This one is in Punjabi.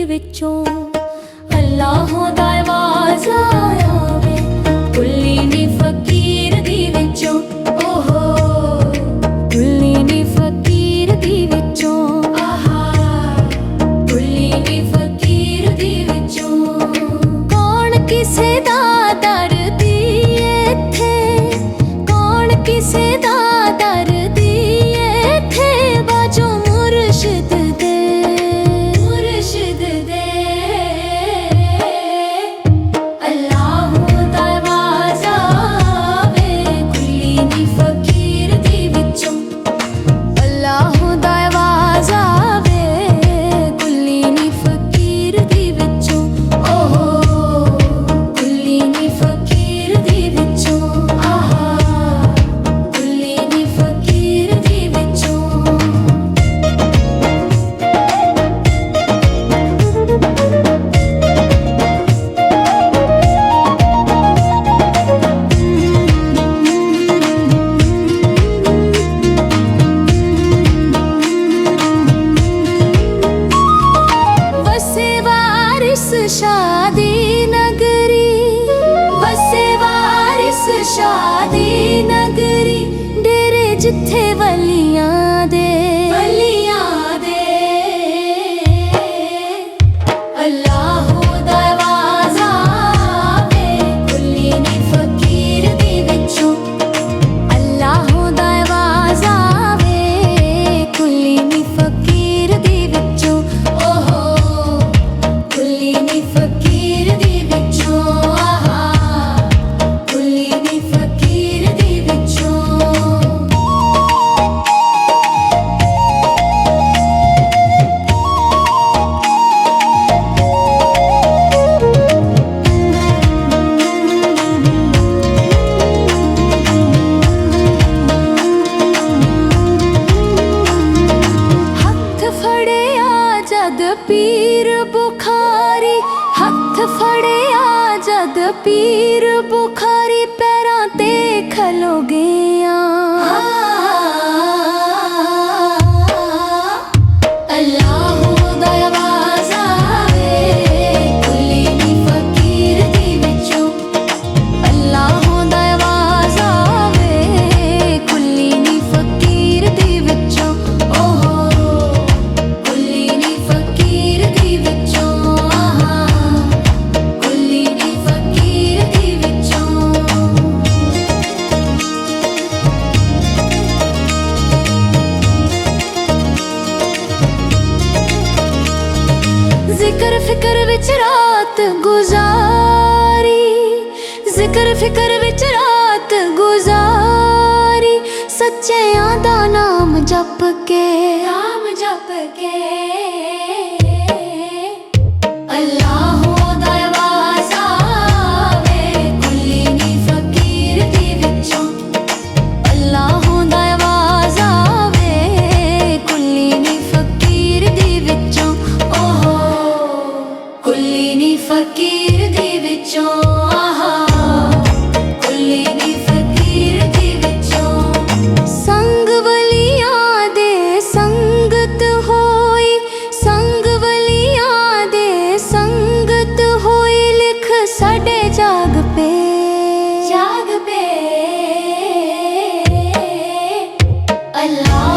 ਵਿੱਚੋਂ ਅੱਲਾਹੋਂ ਦਾ ਆਵਾਜ਼ ਆਵੇ, ਕੁੱਲੀ ਨੀ ਫਕੀਰ ਦੀ ਵਿੱਚੋਂ। ਓਹੋ ਕੁੱਲੀ ਨੀ ਫਕੀਰ ਦੀ ਵਿੱਚੋਂ, ਆਹਾ ਕੁੱਲੀ ਨੀ ਫਕੀਰ ਦੀ ਵਿੱਚੋਂ। ਕੌਣ ਕਿਸੇ ਦਾ ਦਰਦੀ ਇੱਥੇ, ਕੌਣ ਕਿਸੇ ਦਾ ਦਰਦੀ ਇੱਥੇ, ਬਾਜੋ ਮੁਰਸ਼ਿਦ ਦੇ, ਮੁਰਸ਼ਿਦ ਦੇ। ਅੱਲਾਹੋਂ ਦਾ ਆਵਾਜ਼ ਆਵੇ, ਕੁੱਲੀ ਨੀ ਫਕੀਰ ਦੀ ਵਿੱਚੋਂ। ਅੱਲਾਹੋਂ ਦਾ ਆਵਾਜ਼ ਆਵੇ, ਕੁੱਲੀ ਨੀ ਫਕੀਰ ਦੀ ਵਿੱਚੋਂ। ਓਹੋ ਕੁੱਲੀ ਨੀ ਫਕੀਰ ਦੀ ਵਿੱਚੋਂ, ਆਹਾ ਕੁੱਲੀ ਨੀ ਫਕੀਰ ਦੀ ਵਿੱਚੋਂ। ਵਸੇ ਵਾਰਿਸ ਸ਼ਾਦੀ ਨਗਰੀ, ਵਸੇ ਵਾਰਿਸ ਸ਼ਾਦੀ ਨਗਰੀ, ਡੇਰੇ ਜਿੱਥੇ ਵਲੀਆਂ ਦੇ, ਵਲੀਆਂ ਦੇ। ਅੱਲਾਹੋਂ ਦਾ ਆਵਾਜ਼ ਆਵੇ, ਕੁੱਲੀ ਨੀ ਫਕੀਰ ਦੀ ਵਿੱਚੋਂ। ਅੱਲਾਹੋਂ ਦਾ ਆਵਾਜ਼ ਆਵੇ, ਕੁੱਲੀ ਨੀ ਫਕੀਰ ਦੀ ਵਿੱਚੋਂ। ਓਹੋ ਕੁੱਲੀ ਨੀ ਫਕੀਰ ਦੀ ਵਿੱਚੋਂ, ਆਹਾ ਕੁੱਲੀ ਨੀ ਫਕੀਰ ਦੀ ਵਿੱਚੋਂ। ਹੱਥ ਫੜਿਆ ਜਦ ਪੀਰ ਬੁਖਾਰੀ, ਹੱਥ ਫੜਿਆ ਜਦ ਪੀਰ ਬੁਖਾਰੀ, ਪੈਰਾਂ ਤੇ ਖਲੋ ਗਿਆ। ਅੱਲਾਹੋਂ ਦਾ ਆਵਾਜ਼ ਆਵੇ, ਕੁੱਲੀ ਨੀ ਫਕੀਰ ਦੀ ਵਿੱਚੋਂ। ਅੱਲਾਹੋਂ ਦਾ ਆਵਾਜ਼ ਆਵੇ, ਕੁੱਲੀ ਨੀ ਫਕੀਰ ਦੀ ਵਿੱਚੋਂ। ਓਹੋ ਕੁੱਲੀ ਨੀ ਫਕੀਰ ਦੀ ਵਿੱਚੋਂ, ਆਹਾ ਕੁੱਲੀ ਨੀ ਫਕੀਰ ਦੀ ਵਿੱਚੋਂ। ਜ਼ਿਕਰ ਫਿਕਰ ਵਿੱਚ ਰਾਤ ਗੁਜ਼ਾਰੀ, ਜ਼ਿਕਰ ਫਿਕਰ ਵਿੱਚ ਰਾਤ ਗੁਜ਼ਾਰੀ, ਸੱਚਿਆਂ ਦਾ ਨਾਮ ਜਪ ਕੇ, ਨਾਮ ਜਪ ਕੇ। ਅੱਲਾਹੋਂ ਦਾ ਆਵਾਜ਼ ਆਵੇ, ਕੁੱਲੀ ਨੀ ਫਕੀਰ ਦੀ ਵਿੱਚੋਂ। ਅੱਲਾਹੋਂ ਦਾ ਆਵਾਜ਼ ਆਵੇ, ਕੁੱਲੀ ਨੀ ਫਕੀਰ ਦੀ ਵਿੱਚੋਂ। ਓਹੋ ਕੁੱਲੀ ਨੀ ਫਕੀਰ ਦੀ ਵਿੱਚੋਂ, ਆਹਾ ਕੁੱਲੀ ਨੀ ਫਕੀਰ ਦੀ ਵਿੱਚੋਂ। ਸੰਗ ਵਲੀਆਂ ਦੇ ਸੰਗਤ ਹੋਈ, ਸੰਗ ਵਲੀਆਂ ਦੇ ਸੰਗਤ ਹੋਈ, ਲਿਖ ਸਾਡੇ ਜਾਗ ਪੇ, ਜਾਗ ਪੇ। ਅੱਲਾ